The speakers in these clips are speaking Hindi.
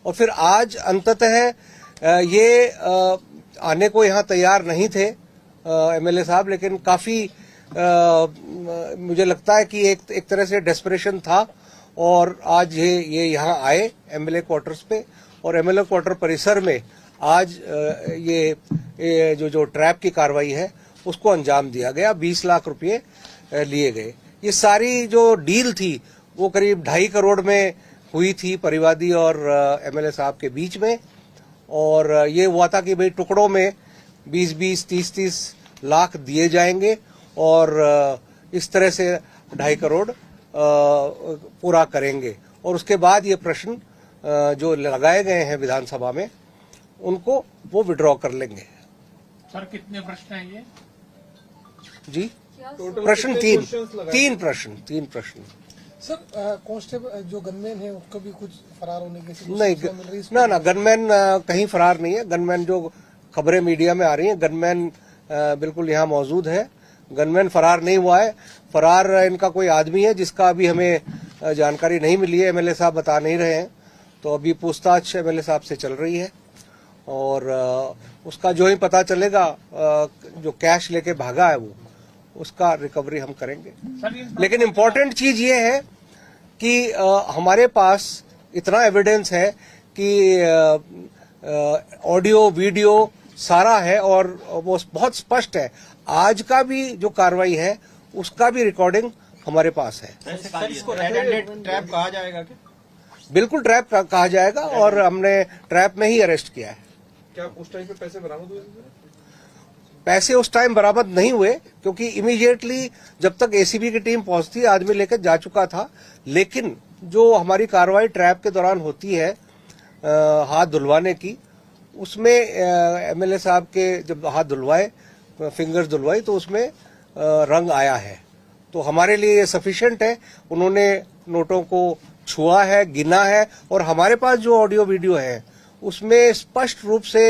और फिर आज अंततः ये आने को यहाँ तैयार नहीं थे एमएलए साहब, लेकिन काफी मुझे लगता है कि एक तरह से डेस्परेशन था और आज ये यहाँ आए एमएलए क्वार्टर्स पे और एमएलए क्वार्टर परिसर में आज ये जो ट्रैप की कार्रवाई है उसको अंजाम दिया गया। 20 लाख रुपए लिए गए। ये सारी जो डील थी वो करीब 2.5 करोड़ में हुई थी परिवादी और एमएलए साहब के बीच में, और ये हुआ था कि भाई टुकड़ों में 20-20, 30-30 लाख दिए जाएंगे और इस तरह से 2.5 करोड़ पूरा करेंगे। और उसके बाद ये प्रश्न जो लगाए गए हैं विधानसभा में उनको वो विड्रॉ कर लेंगे। सर कितने प्रश्न हैं ये? जी प्रश्न तीन प्रश्न। सर कांस्टेबल जो गनमैन है उसको भी कुछ फरार होने की नहीं, ना गनमैन कहीं फरार नहीं है। गनमैन जो खबरें मीडिया में आ रही हैं, गनमैन बिल्कुल यहाँ मौजूद है। गनमैन फरार नहीं हुआ है। फरार इनका कोई आदमी है जिसका अभी हमें जानकारी नहीं मिली है, एमएलए साहब बता नहीं रहे हैं, तो अभी पूछताछ एमएलए साहब से चल रही है और उसका जो ही पता चलेगा जो कैश लेके भागा है वो उसका रिकवरी हम करेंगे। लेकिन इम्पोर्टेंट चीज ये है कि हमारे पास इतना एविडेंस है कि ऑडियो वीडियो सारा है और वो बहुत स्पष्ट है। आज का भी जो कार्रवाई है उसका भी रिकॉर्डिंग हमारे पास है। सर इसको रेड हैंडेड ट्रैप कहा जाएगा क्या? बिल्कुल ट्रैप कहा जाएगा और हमने ट्रैप में ही अरेस्ट किया है। क्या उस टाइम पे पैसे बरामद हुए? पैसे उस टाइम बरामद नहीं हुए क्योंकि इमीडिएटली जब तक एसीबी की टीम पहुंचती आदमी लेकर जा चुका था। लेकिन जो हमारी कार्रवाई ट्रैप के दौरान होती है हाथ धुलवाने की, उसमें एमएलए साहब के जब हाथ धुलवाए, फिंगर्स धुलवाई, तो उसमें रंग आया है। तो हमारे लिए ये सफिशिएंट है। उन्होंने नोटों को छुआ है, गिना है और हमारे पास जो ऑडियो वीडियो है उसमें स्पष्ट रूप से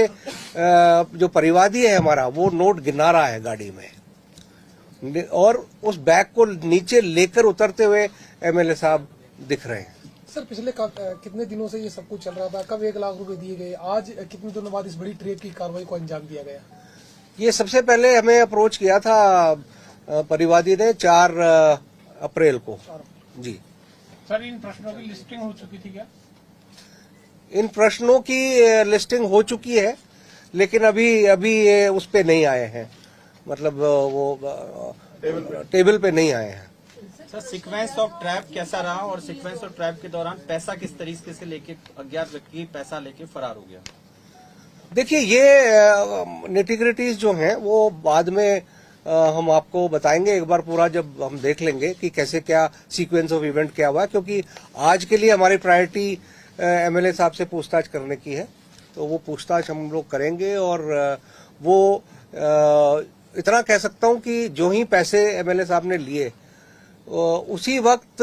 जो परिवादी है हमारा वो नोट गिना रहा है गाड़ी में और उस बैग को नीचे लेकर उतरते हुए एमएलए साहब दिख रहे हैं। सर पिछले कितने दिनों से ये सब कुछ चल रहा था? कब 1 लाख रुपए दिए गए? आज कितने दिनों बाद इस बड़ी ट्रेप की कार्रवाई को अंजाम दिया गया? ये सबसे पहले हमें अप्रोच किया था परिवादी ने 4 अप्रैल को। जी सर इन प्रश्नों की लिस्टिंग हो चुकी थी क्या? इन प्रश्नों की लिस्टिंग हो चुकी है लेकिन अभी ये उस पे नहीं आए हैं, मतलब वो टेबल पे नहीं आए हैं। सर सीक्वेंस ऑफ ट्रैप कैसा रहा और सीक्वेंस ऑफ ट्रैप के दौरान पैसा किस तरीके से लेके अज्ञात व्यक्ति पैसा लेके फरार हो गया? देखिए ये निटिग्रिटीज जो हैं वो बाद में हम आपको बताएंगे एक बार पूरा जब हम देख लेंगे कि कैसे क्या सीक्वेंस ऑफ इवेंट क्या हुआ, क्योंकि आज के लिए हमारी प्रायोरिटी एमएलए साहब से पूछताछ करने की है। तो वो पूछताछ हम लोग करेंगे और वो इतना कह सकता हूं कि जो ही पैसे एमएलए साहब ने लिए उसी वक्त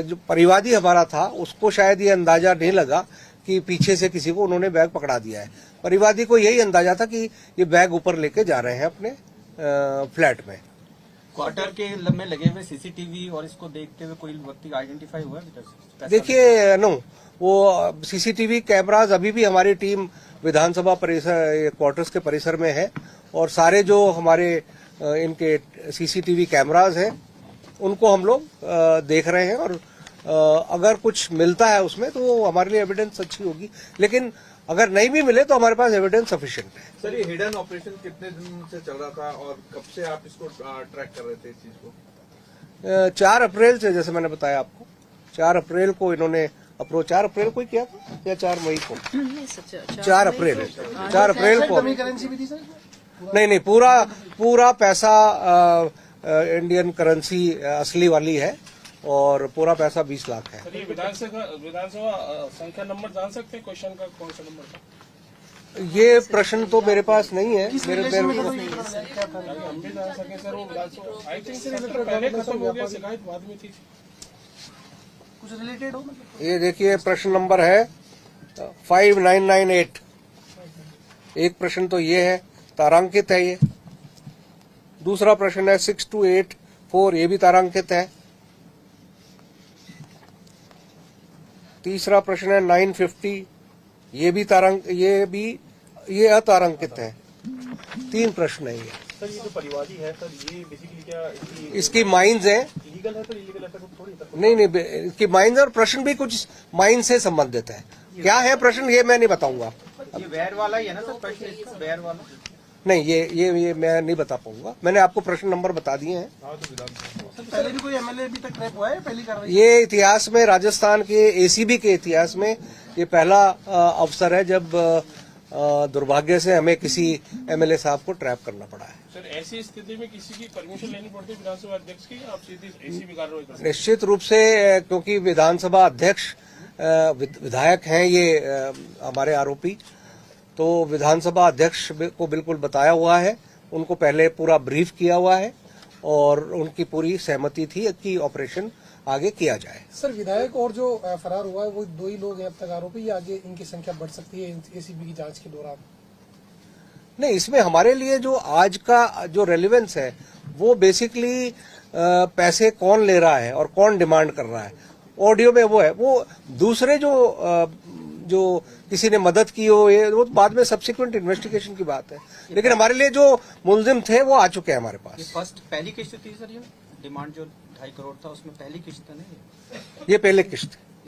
जो परिवादी हमारा था उसको शायद ये अंदाजा नहीं लगा कि पीछे से किसी को उन्होंने बैग पकड़ा दिया है। परिवादी को यही अंदाजा था कि ये बैग ऊपर लेके जा रहे हैं अपने फ्लैट में। क्वार्टर के में लगे हुए सीसीटीवी और इसको देखते हुए कोई व्यक्ति आइडेंटिफाई हुआ है? देखिए वो सीसीटीवी कैमराज अभी भी हमारी टीम विधानसभा परिसर क्वार्टर्स के परिसर में है और सारे जो हमारे इनके सीसीटीवी कैमराज हैं उनको हम लोग देख रहे हैं और अगर कुछ मिलता है उसमें तो वो हमारे लिए एविडेंस अच्छी होगी, लेकिन अगर नहीं भी मिले तो हमारे पास एविडेंस सफिशिएंट है। सर ये हिडन ऑपरेशन कितने दिन से चल रहा था और कब से आप इसको ट्रैक कर रहे थे इस चीज को? 4 अप्रैल से, जैसे मैंने बताया आपको, 4 अप्रैल को इन्होंने अप्रोच 4 अप्रैल को ही किया था या 4 मई को? 4 अप्रैल 4 अप्रैल को। नहीं, पूरा पैसा इंडियन करेंसी असली वाली है और पूरा पैसा 20 लाख है। सर ये विधानसभा संख्या नंबर जान सकते हैं? क्वेश्चन का कौन सा नंबर था? ये प्रश्न तो मेरे पास नहीं है। हम भी जान सके सर। वो विधानसभा आई थिंक सर पहले खत्म हो गया, शिकायत बाद में थी। कुछ रिलेटेड हो? ये देखिए प्रश्न नंबर है 5998। एक प्रश्न तो ये है, तारांकित है ये। दूसरा प्रश्न है 6284, ये भी तारांकित है। तीसरा प्रश्न है 950, ये भी ये अतारांकित है। 3 प्रश्न है ये। सर ये जो परिवादी है सर, ये बेसिकली क्या इसकी माइंस है, लीगल है सर, इलीगल है सर, थोड़ी तक नहीं, इसकी माइंस और प्रश्न भी कुछ माइंस से संबंधित है। क्या है प्रश्न ये मैं नहीं बताऊंगा। ये वैर वाला ही है ना सर प्रश्न, इसका वैर वाला? नहीं, ये मैं नहीं बता पाऊंगा। मैंने आपको प्रश्न नंबर बता दिए हैं। पहले भी कोई एमएलए अभी तक ट्रैप हुआ है, पहली कार्रवाई? ये इतिहास में, राजस्थान के एसीबी के इतिहास में ये पहला अवसर है जब दुर्भाग्य से हमें किसी एमएलए साहब को ट्रैप करना पड़ा है। सर ऐसी स्थिति में किसी की परमिशन लेनी पड़ती है विधानसभा अध्यक्ष की, आप सीधी एसीबी कार्रवाई कर सकते निश्चित रूप से, क्योंकि विधानसभा अध्यक्ष विधायक हैं ये हमारे आरोपी, तो विधानसभा अध्यक्ष को बिल्कुल बताया हुआ है, उनको पहले पूरा ब्रीफ किया हुआ है और उनकी पूरी सहमति थी कि ऑपरेशन आगे किया जाए। सर विधायक और जो फरार हुआ है वो 2 ही लोग हैं अब तक आरोपी, या आगे इनकी संख्या बढ़ सकती है एसीबी की जांच के दौरान? नहीं, इसमें हमारे लिए जो आज का जो रेलेवेंस है वो बेसिकली पैसे कौन ले रहा है और कौन डिमांड कर रहा है। ऑडियो में वो है, वो दूसरे जो किसी ने मदद की हो, ये वो बाद में सब्सिक्वेंट इन्वेस्टिगेशन की बात है। लेकिन हमारे लिए जो मुलजिम थे वो आ चुके हैं हमारे ये पास। फर्स्ट पहली किस्त थी सर, ये डिमांड जो 2.5 करोड़ था उसमें पहली किस्त था नहीं? ये पहले किस्त है।